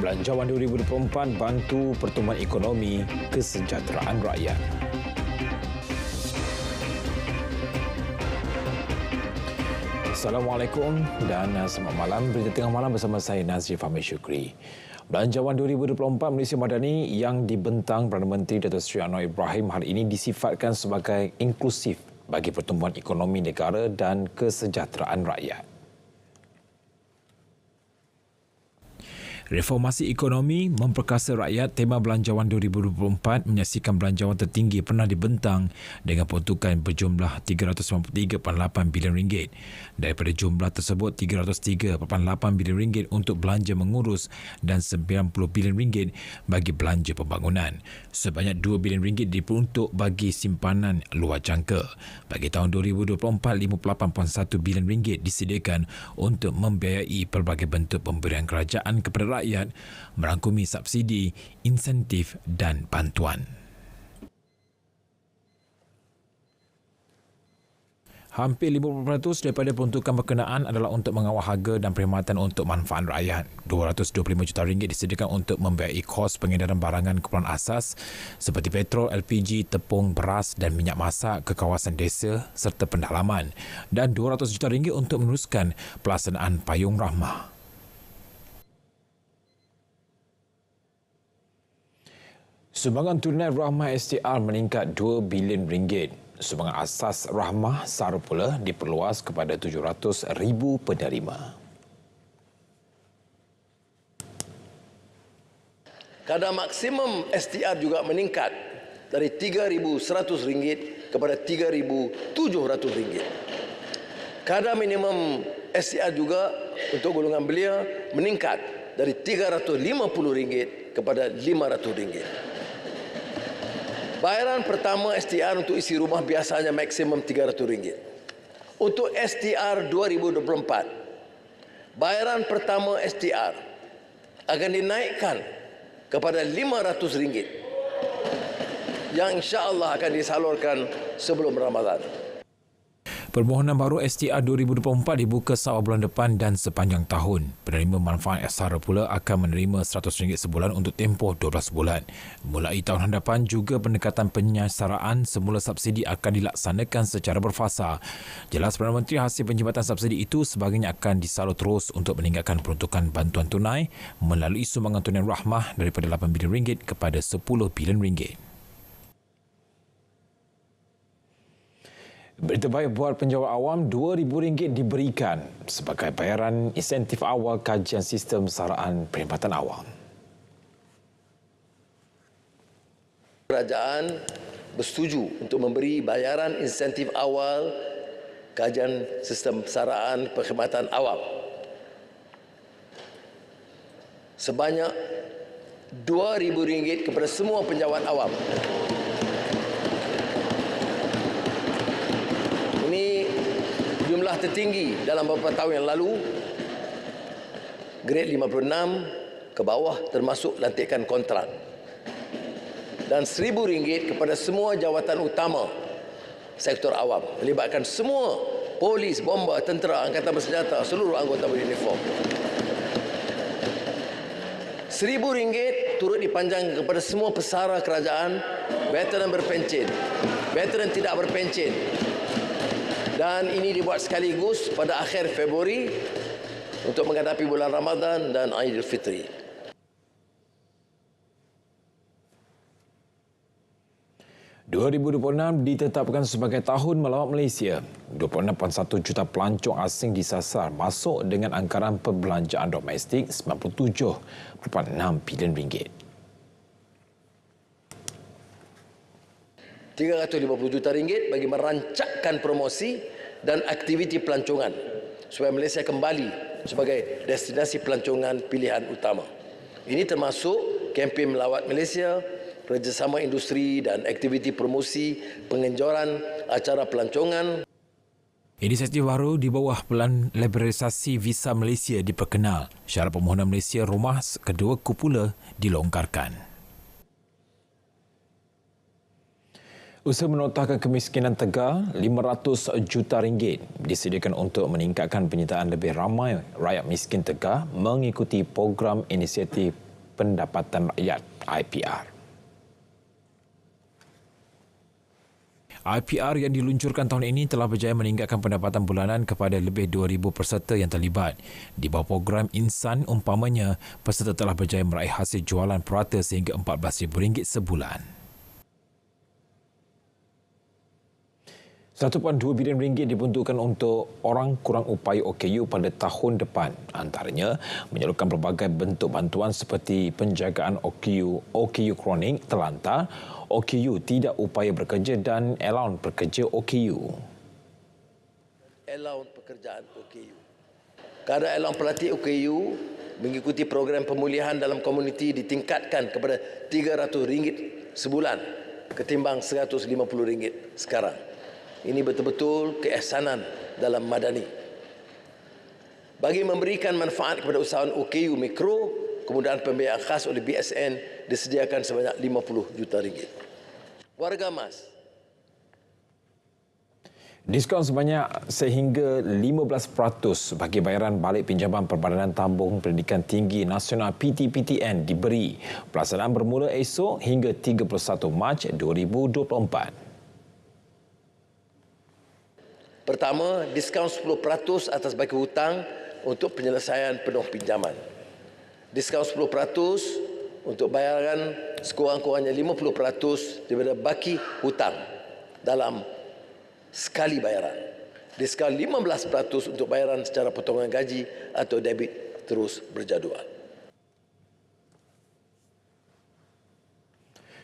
Belanjawan 2024 bantu pertumbuhan ekonomi kesejahteraan rakyat. Assalamualaikum dan selamat malam. Berita tengah malam bersama saya Nazri Fahmi Syukri. Belanjawan 2024 Malaysia Madani yang dibentang Perdana Menteri Datuk Seri Anwar Ibrahim hari ini disifatkan sebagai inklusif bagi pertumbuhan ekonomi negara dan kesejahteraan rakyat. Reformasi ekonomi memperkasa rakyat. Tema Belanjawan 2024 menyaksikan belanjawan tertinggi pernah dibentang dengan peruntukan berjumlah RM393.8 bilion. Daripada jumlah tersebut, RM303.8 bilion untuk belanja mengurus dan RM90 bilion bagi belanja pembangunan. Sebanyak RM2 bilion diperuntuk bagi simpanan luar jangka. Bagi tahun 2024, RM58.1 bilion disediakan untuk membiayai pelbagai bentuk pemberian kerajaan kepada rakyat, merangkumi subsidi, insentif dan bantuan. Hampir 50% daripada peruntukan berkenaan adalah untuk mengawal harga dan perkhidmatan untuk manfaat rakyat. RM225 juta disediakan untuk membiayai kos pengedaran barangan keperluan asas seperti petrol, LPG, tepung, beras dan minyak masak ke kawasan desa serta pendalaman, dan RM200 juta untuk meneruskan pelaksanaan Payung Rahmah. Sumbangan tunai Rahmah STR meningkat RM2 bilion. Sumbangan asas Rahmah SAR pula diperluas kepada 700,000 penerima. Kadar maksimum STR juga meningkat dari RM3,100 kepada RM3,700. Kadar minimum STR juga untuk golongan belia meningkat dari RM350 kepada RM500. Bayaran pertama STR untuk isi rumah biasanya maksimum RM300. Untuk STR 2024, bayaran pertama STR akan dinaikkan kepada RM500 yang insya-Allah akan disalurkan sebelum Ramadan. Permohonan baru STR 2024 dibuka seawal bulan depan dan sepanjang tahun. Penerima manfaat SAR pula akan menerima RM100 sebulan untuk tempoh 12 bulan. Mulai tahun hadapan juga pendekatan penyasaraan semula subsidi akan dilaksanakan secara berfasa. Jelas Perdana Menteri hasil penjimatan subsidi itu sebagainya akan disalur terus untuk meningkatkan peruntukan bantuan tunai melalui sumbangan tunai Rahmah daripada RM8 bilion kepada RM10 bilion. Berita baik buat penjawat awam, RM2,000 diberikan sebagai bayaran insentif awal kajian sistem saraan perkhidmatan awam. Kerajaan bersetuju untuk memberi bayaran insentif awal kajian sistem saraan perkhidmatan awam sebanyak RM2,000 kepada semua penjawat awam. Jumlah tertinggi dalam beberapa tahun yang lalu, grade 56 ke bawah termasuk lantikan kontrak, dan RM1,000 kepada semua jawatan utama sektor awam melibatkan semua polis, bomba, tentera, angkatan bersenjata, seluruh anggota beruniform. RM1,000 turut dipanjang kepada semua pesara kerajaan, veteran berpencen, veteran tidak berpencen. Dan ini dibuat sekaligus pada akhir Februari untuk menghadapi bulan Ramadan dan Aidilfitri. (2026) ditetapkan sebagai tahun melawat Malaysia. 26.1 juta pelancong asing disasar masuk dengan anggaran perbelanjaan domestik RM97.6 bilion. RM350 juta bagi merancangkan promosi dan aktiviti pelancongan supaya Malaysia kembali sebagai destinasi pelancongan pilihan utama. Ini termasuk kempen melawat Malaysia, kerjasama industri dan aktiviti promosi pengenjoran acara pelancongan. Inisiatif baru di bawah Pelan Liberalisasi Visa Malaysia diperkenal. Syarat permohonan Malaysia rumah kedua pula dilonggarkan. Usaha menotahkan kemiskinan tegar RM500 juta disediakan untuk meningkatkan penyertaan lebih ramai rakyat miskin tegar mengikuti program inisiatif Pendapatan Rakyat (IPR). IPR yang diluncurkan tahun ini telah berjaya meningkatkan pendapatan bulanan kepada lebih 2,000 peserta yang terlibat. Di bawah program Insan umpamanya, peserta telah berjaya meraih hasil jualan purata sehingga RM14,000 sebulan. RM1.2 bilion diperuntukkan untuk orang kurang upaya OKU pada tahun depan. Antaranya, menyalurkan pelbagai bentuk bantuan seperti penjagaan OKU kronik, terlantar, OKU tidak upaya bekerja dan allowance pekerja OKU. Allowance pekerjaan OKU. Kadar allowance pelatih OKU mengikuti program pemulihan dalam komuniti ditingkatkan kepada RM300 sebulan ketimbang RM150 sekarang. Ini betul-betul keihsanan dalam madani. Bagi memberikan manfaat kepada usahawan OKU mikro, kemudahan pembiayaan khas oleh BSN disediakan sebanyak RM50 juta. Warga Mas. Diskaun sebanyak sehingga 15% bagi bayaran balik pinjaman Perbadanan Tabung Pendidikan Tinggi Nasional PTPTN diberi. Pelaksanaan bermula esok hingga 31 Mac 2024. Pertama, diskaun 10% atas baki hutang untuk penyelesaian penuh pinjaman. Diskaun 10% untuk bayaran sekurang-kurangnya 50% daripada baki hutang dalam sekali bayaran. Diskaun 15% untuk bayaran secara potongan gaji atau debit terus berjadual.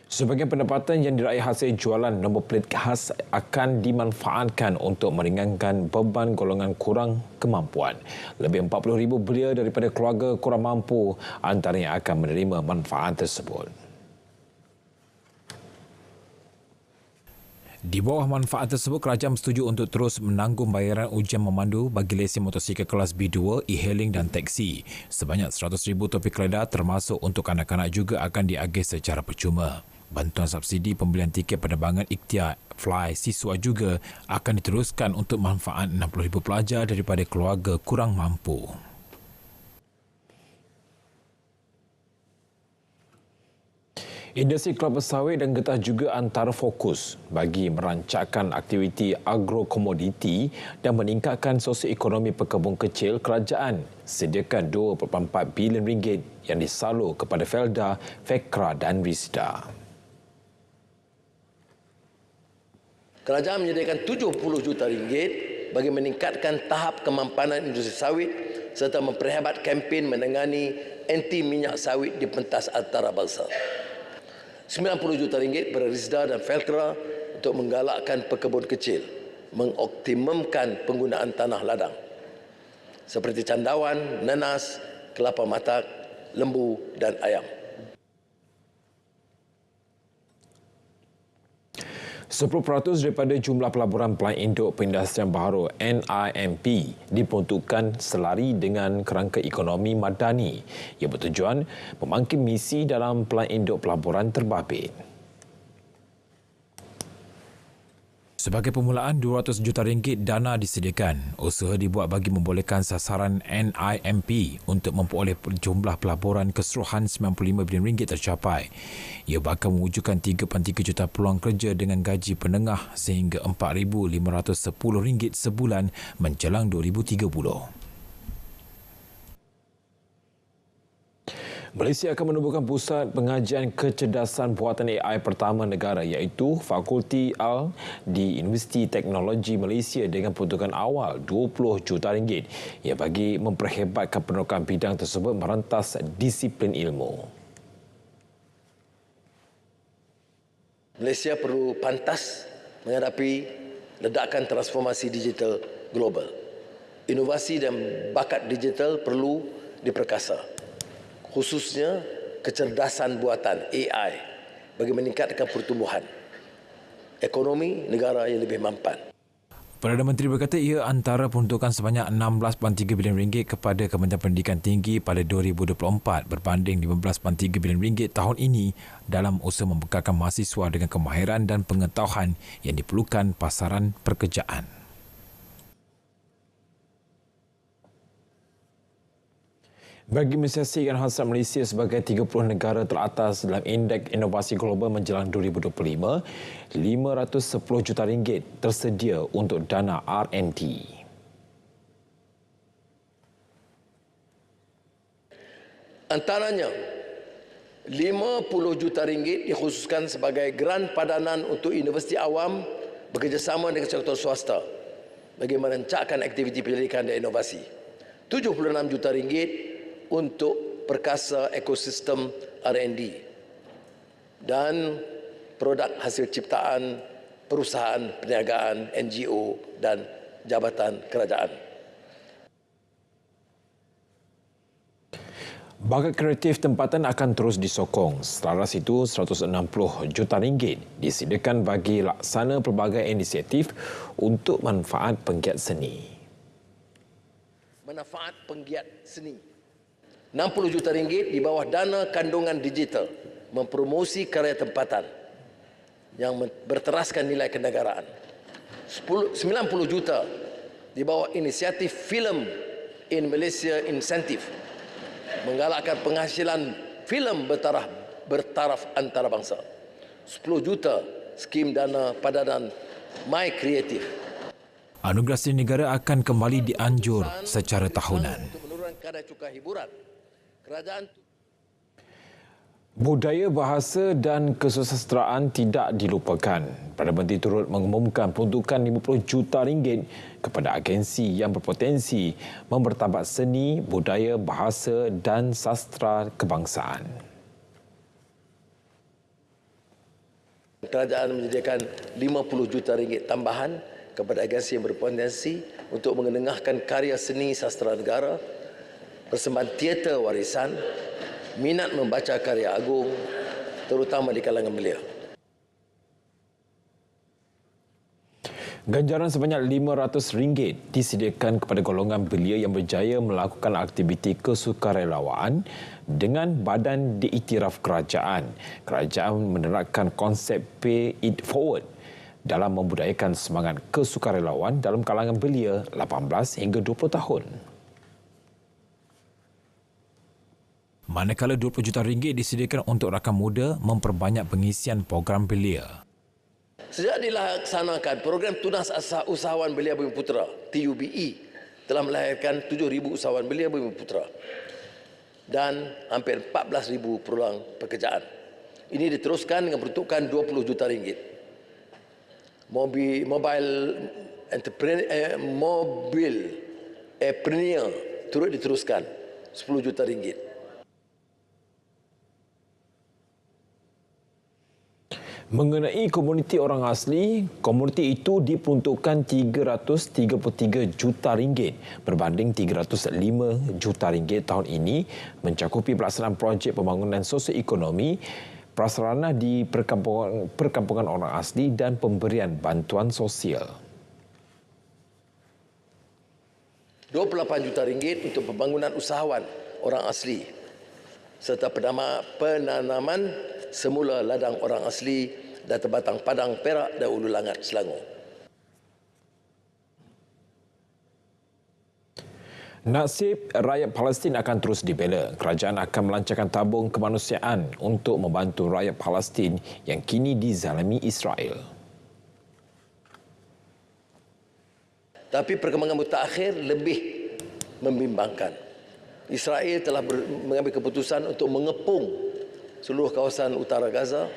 Sebagian pendapatan yang diraih hasil jualan nombor plet khas akan dimanfaatkan untuk meringankan beban golongan kurang kemampuan. Lebih 40,000 belia daripada keluarga kurang mampu antaranya akan menerima manfaat tersebut. Di bawah manfaat tersebut, kerajaan setuju untuk terus menanggung bayaran ujian memandu bagi lesen motosikal kelas B2, e-hailing dan taksi. Sebanyak 100,000 topi keledar termasuk untuk kanak-kanak juga akan diagih secara percuma. Bantuan subsidi pembelian tiket penerbangan Ikhtiar Fly siswa juga akan diteruskan untuk manfaat 60,000 pelajar daripada keluarga kurang mampu. Industri kelapa sawit dan getah juga antara fokus bagi merancangkan aktiviti agrokomoditi dan meningkatkan sosioekonomi pekebun kecil. Kerajaan sediakan RM2.4 bilion yang disalur kepada Felda, Fekra dan Risda. Kerajaan menyediakan RM70 juta bagi meningkatkan tahap kemampanan industri sawit serta memperhebat kempen menangani anti minyak sawit di pentas antarabangsa. RM90 juta kepada Risda dan Felkra untuk menggalakkan pekebun kecil, mengoptimumkan penggunaan tanah ladang seperti candawan, nanas, kelapa matak, lembu dan ayam. 10% daripada jumlah pelaburan Pelayan Induk Perindustrian Baharu NIMP diperuntukkan selari dengan kerangka ekonomi madani yang bertujuan memangkin misi dalam Pelayan Induk Pelaburan terbabit. Sebagai permulaan, RM200 juta dana disediakan. Usaha dibuat bagi membolehkan sasaran NIMP untuk memperoleh jumlah pelaburan keseluruhan RM95 bilion tercapai. Ia bakal mewujudkan 3.3 juta peluang kerja dengan gaji penengah sehingga RM4,510 sebulan menjelang 2030. Malaysia akan menubuhkan pusat pengajian kecerdasan buatan AI pertama negara iaitu Fakulti Al di Universiti Teknologi Malaysia dengan peruntukan awal RM20 juta yang bagi memperhebatkan penerokan bidang tersebut merentas disiplin ilmu. Malaysia perlu pantas menghadapi ledakan transformasi digital global. Inovasi dan bakat digital perlu diperkasa, khususnya kecerdasan buatan AI bagi meningkatkan pertumbuhan ekonomi negara yang lebih mampan. Perdana Menteri berkata ia antara peruntukan sebanyak RM16.3 bilion kepada Kementerian Pendidikan Tinggi pada 2024 berbanding RM15.3 bilion tahun ini dalam usaha membekalkan mahasiswa dengan kemahiran dan pengetahuan yang diperlukan pasaran pekerjaan. Bagi mensiasatkan hasrat Malaysia sebagai 30 negara teratas dalam Indeks Inovasi Global menjelang 2025, RM510 juta tersedia untuk dana R&D. Antaranya, RM50 juta dikhususkan sebagai geran padanan untuk universiti awam bekerjasama dengan sektor swasta bagi merancangkan aktiviti penyelidikan dan inovasi. RM76 juta untuk perkasa ekosistem R&D dan produk hasil ciptaan perusahaan perniagaan, NGO dan jabatan kerajaan. Bakat kreatif tempatan akan terus disokong. Selaras itu, RM160 juta disediakan bagi laksana pelbagai inisiatif untuk manfaat penggiat seni. Manfaat penggiat seni. RM60 juta di bawah dana kandungan digital mempromosi karya tempatan yang berteraskan nilai kenegaraan. RM90 juta di bawah inisiatif Film in Malaysia Incentive menggalakkan penghasilan filem bertaraf antarabangsa. RM10 juta skim dana padanan My Creative. Anugerah Seni Negara akan kembali dianjur secara tahunan. Untuk menurunkan kadar cukai hiburan, kerajaan Budaya, bahasa dan kesusasteraan tidak dilupakan. Perdana Menteri turut mengumumkan peruntukan RM50 juta kepada agensi yang berpotensi mempertabat seni, budaya, bahasa dan sastra kebangsaan. Kerajaan menyediakan RM50 juta tambahan kepada agensi yang berpotensi untuk mengenengahkan karya seni sastra negara, persembahan teater warisan, minat membaca karya agung, terutama di kalangan belia. Ganjaran sebanyak RM500 disediakan kepada golongan belia yang berjaya melakukan aktiviti kesukarelawan dengan badan diiktiraf kerajaan. Kerajaan menerapkan konsep Pay It Forward dalam membudayakan semangat kesukarelawan dalam kalangan belia 18 hingga 20 tahun. Manakala RM20 juta disediakan untuk rakan muda memperbanyak pengisian program belia. Sejak dilaksanakan, program Tunas Usahawan Belia Bumiputera, TUBE, telah melahirkan 7,000 usahawan belia Bumiputera dan hampir 14,000 peluang pekerjaan. Ini diteruskan dengan peruntukan RM20 juta. Mobile entrepreneur turut diteruskan RM10 juta. Mengenai komuniti orang asli, komuniti itu diperuntukkan RM333 juta berbanding RM305 juta tahun ini mencakupi pelaksanaan projek pembangunan sosioekonomi, prasarana di perkampungan orang asli dan pemberian bantuan sosial. RM28 juta untuk pembangunan usahawan orang asli serta penanaman semula ladang orang asli dan Tebatang Padang, Perak dan Ulu Langat, Selangor. Nasib rakyat Palestin akan terus dibela. Kerajaan akan melancarkan tabung kemanusiaan untuk membantu rakyat Palestin yang kini dizalimi Israel. Tapi perkembangan mutakhir lebih membimbangkan. Israel telah mengambil keputusan untuk mengepung seluruh kawasan utara Gaza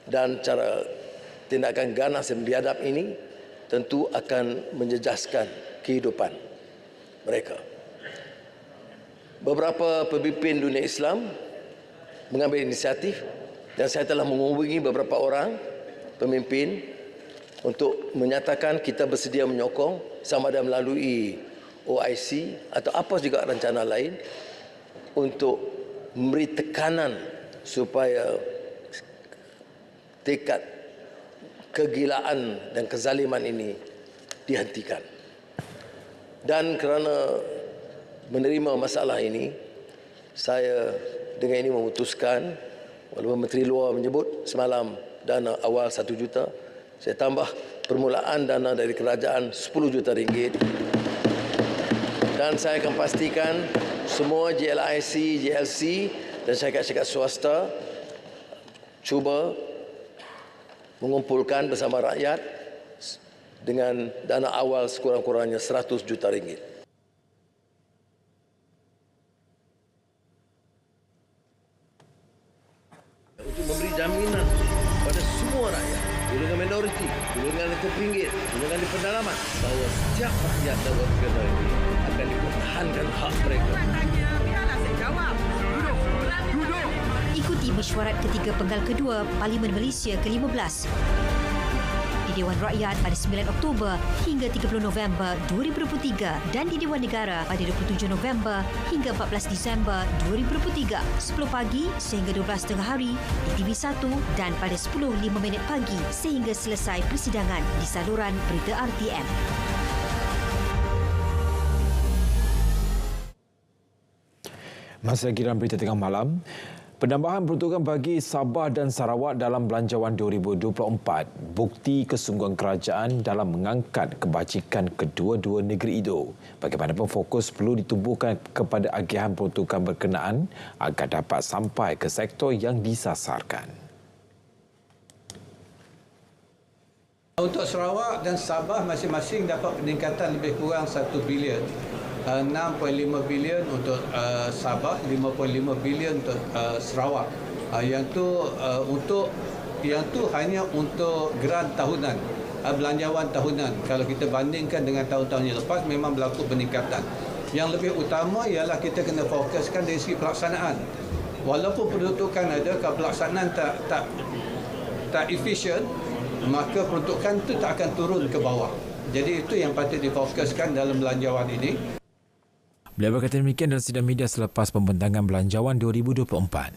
dan cara tindakan ganas dan biadab ini tentu akan menjejaskan kehidupan mereka. Beberapa pemimpin dunia Islam mengambil inisiatif dan saya telah menghubungi beberapa orang pemimpin untuk menyatakan kita bersedia menyokong sama ada melalui OIC atau apa juga rencana lain untuk memberi tekanan supaya tekad kegilaan dan kezaliman ini dihentikan. Dan kerana menerima masalah ini, saya dengan ini memutuskan, walaupun Menteri Luar menyebut semalam dana awal RM1 juta, saya tambah permulaan dana dari kerajaan RM10 juta. Dan saya akan pastikan semua JLIC, JLC dan syarikat-syarikat swasta cuba mengumpulkan bersama rakyat dengan dana awal sekurang-kurangnya 100 juta ringgit. Untuk memberi jaminan pada semua rakyat, golongan minoriti, golongan yang terpinggir, golongan di pedalaman, bahawa setiap rakyat dan warga negara ini akan dipertahankan hak mereka. Ikuti mesyuarat ketiga penggal kedua Parlimen Malaysia ke-15 di Dewan Rakyat pada 9 Oktober hingga 30 November 2023 dan di Dewan Negara pada 27 November hingga 14 Disember 2023 10 pagi sehingga 12 tengah hari di TV1 dan pada 10.05 pagi sehingga selesai persidangan di saluran berita RTM. Masih lagi dalam berita tengah malam. Penambahan peruntukan bagi Sabah dan Sarawak dalam Belanjawan 2024 bukti kesungguhan kerajaan dalam mengangkat kebajikan kedua-dua negeri itu. Bagaimanapun fokus perlu ditubuhkan kepada agihan peruntukan berkenaan agar dapat sampai ke sektor yang disasarkan. Untuk Sarawak dan Sabah masing-masing dapat peningkatan lebih kurang 1 bilion. 6.5 bilion untuk Sabah, 5.5 bilion untuk Sarawak. Yang tu hanya untuk geran tahunan, belanjawan tahunan. Kalau kita bandingkan dengan tahun-tahun yang lepas, memang berlaku peningkatan. Yang lebih utama ialah kita kena fokuskan dari segi pelaksanaan. Walaupun peruntukan ada, kalau pelaksanaan tak efisien, maka peruntukan itu tak akan turun ke bawah. Jadi itu yang patut difokuskan dalam belanjawan ini. Beliau berkata demikian dalam sidang media selepas pembentangan Belanjawan 2024.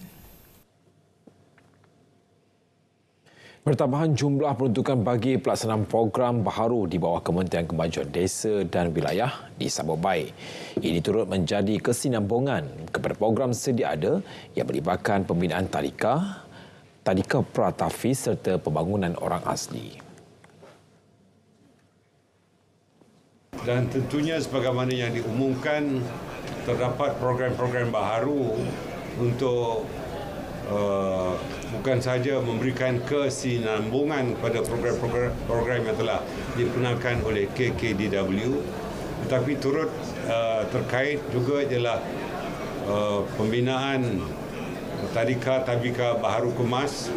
Pertambahan jumlah peruntukan bagi pelaksanaan program baharu di bawah Kementerian Kemajuan Desa dan Wilayah disambut baik. Ini turut menjadi kesinambungan kepada program sedia ada yang melibatkan pembinaan tadika pratafis serta pembangunan orang asli. Dan tentunya sebagaimana yang diumumkan, terdapat program-program baharu untuk bukan sahaja memberikan kesinambungan kepada program-program yang telah dikenalkan oleh KKDW, tetapi turut terkait juga ialah pembinaan tabika baharu kemas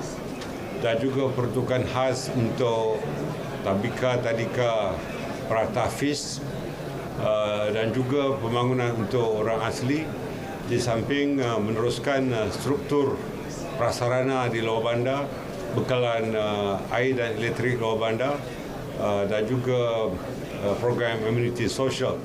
dan juga peruntukan khas untuk tadika pratafis dan juga pembangunan untuk orang asli, di samping meneruskan struktur prasarana di luar bandar, bekalan air dan elektrik luar bandar dan juga program ameniti sosial.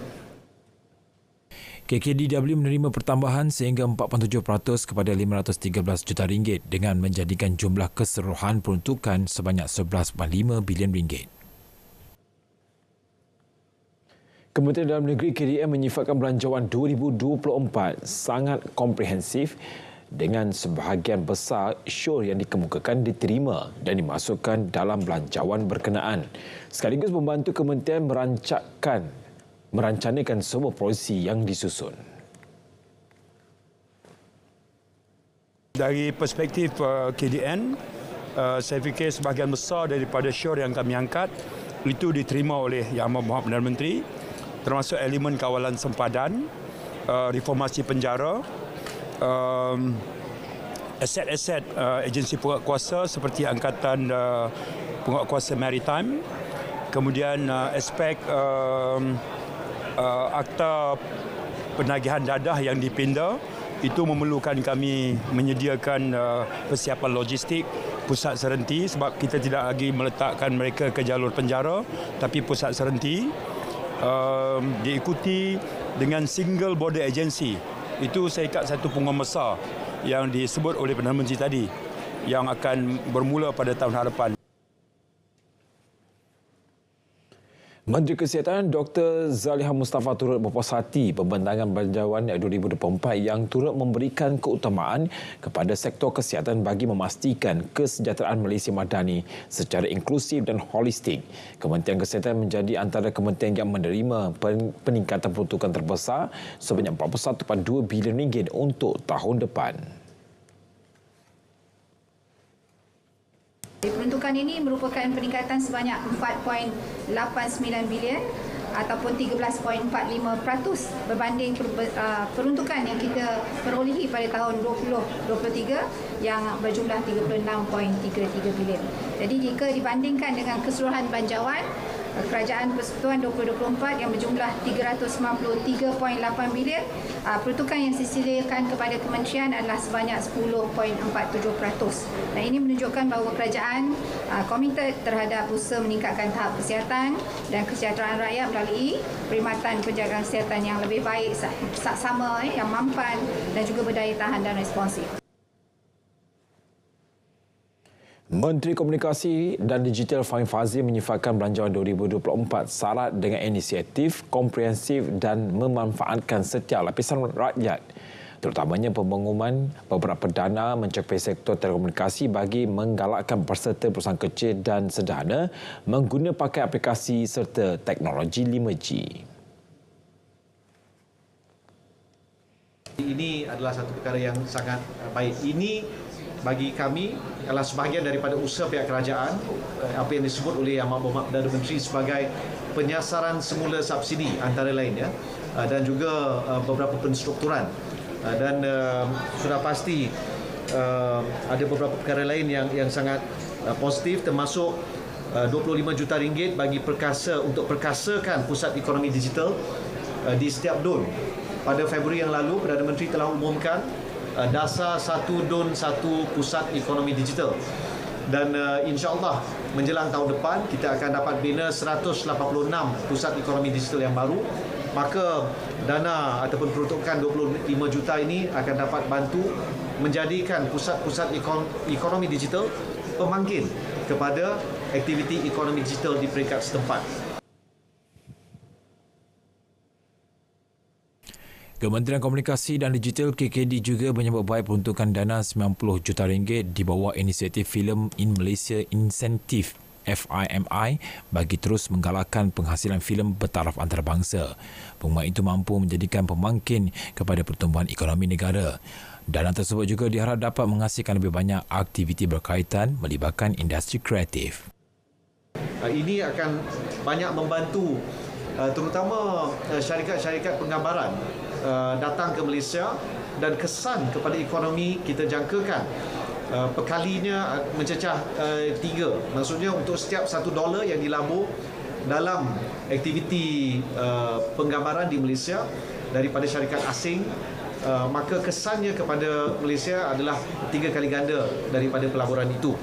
KKDW menerima pertambahan sehingga 47% kepada RM513 juta dengan menjadikan jumlah keseluruhan peruntukan sebanyak RM11.5 bilion. Kementerian Dalam Negeri KDM menyifatkan Belanjawan 2024 sangat komprehensif dengan sebahagian besar syur yang dikemukakan diterima dan dimasukkan dalam belanjawan berkenaan. Sekaligus membantu kementerian merancanakan semua polisi yang disusun. Dari perspektif KDN, saya fikir sebahagian besar daripada syur yang kami angkat itu diterima oleh Yang Amat Perdana Menteri, termasuk elemen kawalan sempadan, reformasi penjara, aset-aset agensi penguatkuasa seperti Angkatan Penguatkuasa Maritime, kemudian aspek akta penagihan dadah yang dipinda, itu memerlukan kami menyediakan persiapan logistik pusat serenti sebab kita tidak lagi meletakkan mereka ke jalur penjara tapi pusat serenti. Diikuti dengan single border agency. Itu saya ikat satu peluang besar yang disebut oleh Perdana Menteri tadi yang akan bermula pada tahun hadapan. Menteri Kesihatan Dr. Zaliha Mustafa turut berpuas hati pembentangan Belanjawan 2024 yang turut memberikan keutamaan kepada sektor kesihatan bagi memastikan kesejahteraan Malaysia Madani secara inklusif dan holistik. Kementerian Kesihatan menjadi antara kementerian yang menerima peningkatan peruntukan terbesar sebanyak 41.2 bilion ringgit untuk tahun depan. Peruntukan ini merupakan peningkatan sebanyak 4.89 bilion ataupun 13.45% berbanding peruntukan yang kita perolehi pada tahun 2023 yang berjumlah 36.33 bilion. Jadi jika dibandingkan dengan keseluruhan belanjawan Kerajaan Persekutuan 2024 yang berjumlah 393.8 bilion, peruntukan yang disediakan kepada kementerian adalah sebanyak 10.47%. Dan ini menunjukkan bahawa kerajaan komited terhadap usaha meningkatkan tahap kesihatan dan kesejahteraan rakyat melalui perkhidmatan penjagaan kesihatan yang lebih baik, saksama, yang mampan dan juga berdaya tahan dan responsif. Menteri Komunikasi dan Digital Fahim Fadzil menyifatkan Belanjawan 2024 syarat dengan inisiatif, komprehensif dan memanfaatkan setiap lapisan rakyat, terutamanya pembangunan beberapa dana mencapai sektor telekomunikasi bagi menggalakkan peserta perusahaan kecil dan sederhana mengguna pakai aplikasi serta teknologi 5G. Ini adalah satu perkara yang sangat baik. Ini bagi kami adalah sebahagian daripada usaha pihak kerajaan, apa yang disebut oleh Yang Berhormat Perdana Menteri sebagai penyasaran semula subsidi antara lain, ya, dan juga beberapa penstrukturan, dan sudah pasti ada beberapa perkara lain yang sangat positif, termasuk 25 juta ringgit bagi perkasa untuk perkasakan pusat ekonomi digital di setiap DUN. Pada Februari yang lalu, Perdana Menteri telah umumkan dasar satu DUN satu pusat ekonomi digital, dan insya-Allah menjelang tahun depan kita akan dapat bina 186 pusat ekonomi digital yang baru. Maka dana ataupun peruntukan 25 juta ini akan dapat bantu menjadikan pusat-pusat ekonomi digital pemangkin kepada aktiviti ekonomi digital di peringkat setempat. Kementerian Komunikasi dan Digital KKD juga menyambut baik peruntukan dana 90 juta ringgit di bawah inisiatif Film in Malaysia Incentive FIMI bagi terus menggalakkan penghasilan filem bertaraf antarabangsa. Pengumuman itu mampu menjadikan pemangkin kepada pertumbuhan ekonomi negara. Dana tersebut juga diharap dapat menghasilkan lebih banyak aktiviti berkaitan melibatkan industri kreatif. Ini akan banyak membantu terutama syarikat-syarikat penggambaran datang ke Malaysia, dan kesan kepada ekonomi kita jangkakan perkalinya mencecah 3. Maksudnya untuk setiap $1 yang dilabur dalam aktiviti penggambaran di Malaysia daripada syarikat asing, maka kesannya kepada Malaysia adalah 3 kali ganda daripada pelaburan itu.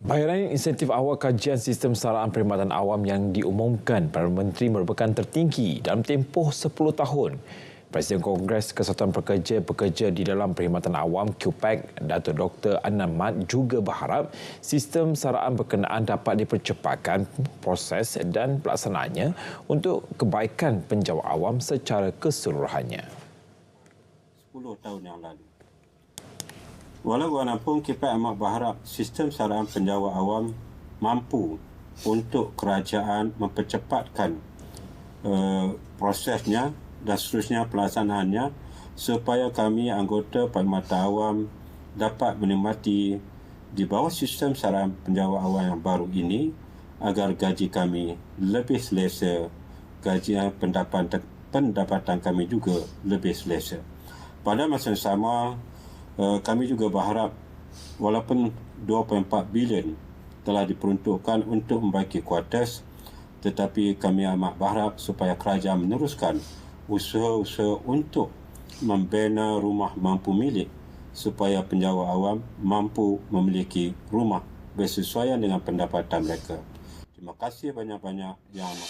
Bayaran insentif awal kajian sistem saraan perkhidmatan awam yang diumumkan Perdana Menteri merupakan tertinggi dalam tempoh 10 tahun. Presiden Kongres Kesatuan Pekerja di dalam Perkhidmatan Awam QPEC, Dato' Dr. Adnan Mat juga berharap sistem saraan berkenaan dapat dipercepatkan proses dan pelaksanaannya untuk kebaikan penjawat awam secara keseluruhannya. 10 tahun yang lalu. Walau bagaimanapun, KPEC amat berharap sistem saraan penjawat awam mampu untuk kerajaan mempercepatkan prosesnya dan seterusnya pelaksanaannya supaya kami anggota Perkhidmatan Awam dapat menikmati di bawah sistem saraan penjawat awam yang baru ini agar gaji kami lebih selesa, gaji pendapatan kami juga lebih selesa. Pada masa yang sama, kami juga berharap walaupun 2.4 bilion telah diperuntukkan untuk membaiki kuartes, tetapi kami amat berharap supaya kerajaan meneruskan usaha-usaha untuk membina rumah mampu milik supaya penjawat awam mampu memiliki rumah bersesuaian dengan pendapatan mereka. Terima kasih banyak-banyak yang amat.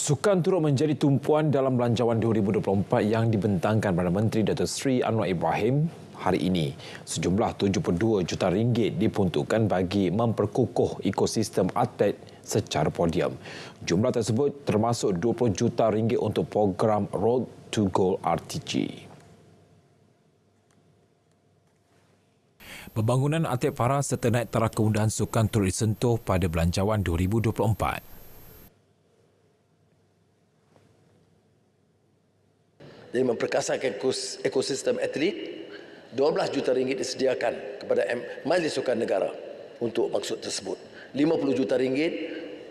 Sukan turut menjadi tumpuan dalam Belanjawan 2024 yang dibentangkan Perdana Menteri Datuk Seri Anwar Ibrahim hari ini. Sejumlah 72 juta ringgit diperuntukkan bagi memperkukuh ekosistem atlet secara podium. Jumlah tersebut termasuk 20 juta ringgit untuk program Road to Gold RTG. Pembangunan atlet para serta naik taraf kemudahan sukan turut disentuh pada Belanjawan 2024. Jadi memperkasakan ekosistem atlet, 12 juta ringgit disediakan kepada Majlis Sukan Negara untuk maksud tersebut. 50 juta ringgit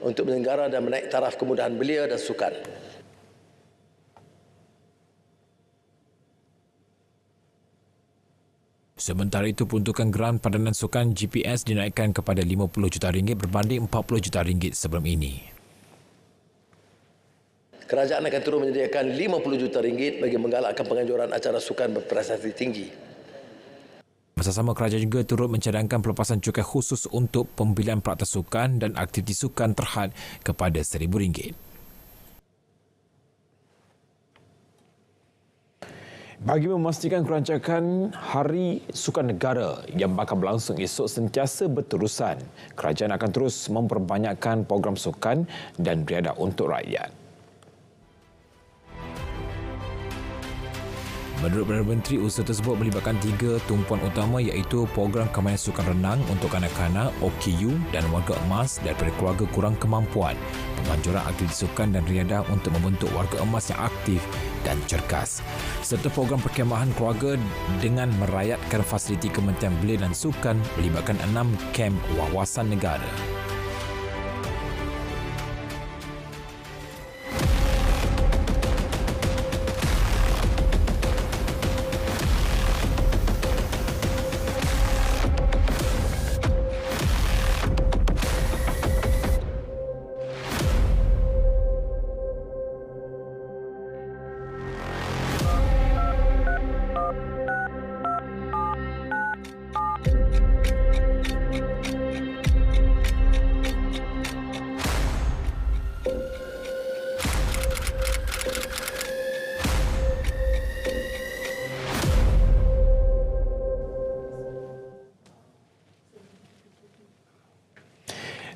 untuk menyenggara dan menaik taraf kemudahan belia dan sukan. Sementara itu, peruntukan geran padanan sukan GPS dinaikkan kepada 50 juta ringgit berbanding 40 juta ringgit sebelum ini. Kerajaan akan terus menyediakan 50 juta ringgit bagi menggalakkan penganjuran acara sukan berprestasi tinggi. Masa sama, kerajaan juga turut mencadangkan pelepasan cukai khusus untuk pembelian peralatan sukan dan aktiviti sukan terhad kepada RM1,000. Bagi memastikan kerancakan Hari Sukan Negara yang bakal berlangsung esok sentiasa berterusan, kerajaan akan terus memperbanyakkan program sukan dan beriadah untuk rakyat. Menurut Perdana Menteri, usaha tersebut melibatkan 3 tumpuan utama iaitu program kemahiran sukan renang untuk kanak-kanak, OKU dan warga emas daripada keluarga kurang kemampuan, penganjuran aktiviti sukan dan riadah untuk membentuk warga emas yang aktif dan cergas, serta program perkhemahan keluarga dengan merayatkan fasiliti Kementerian Belia dan Sukan melibatkan 6 kem wawasan negara.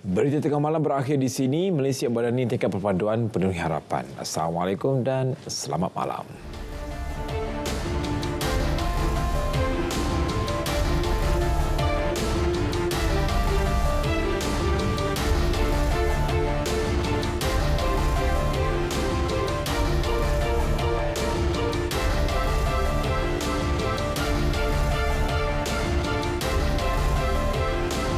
Berita tengah malam berakhir di sini. Malaysia berani tingkat perpaduan penuhi harapan. Assalamualaikum dan selamat malam.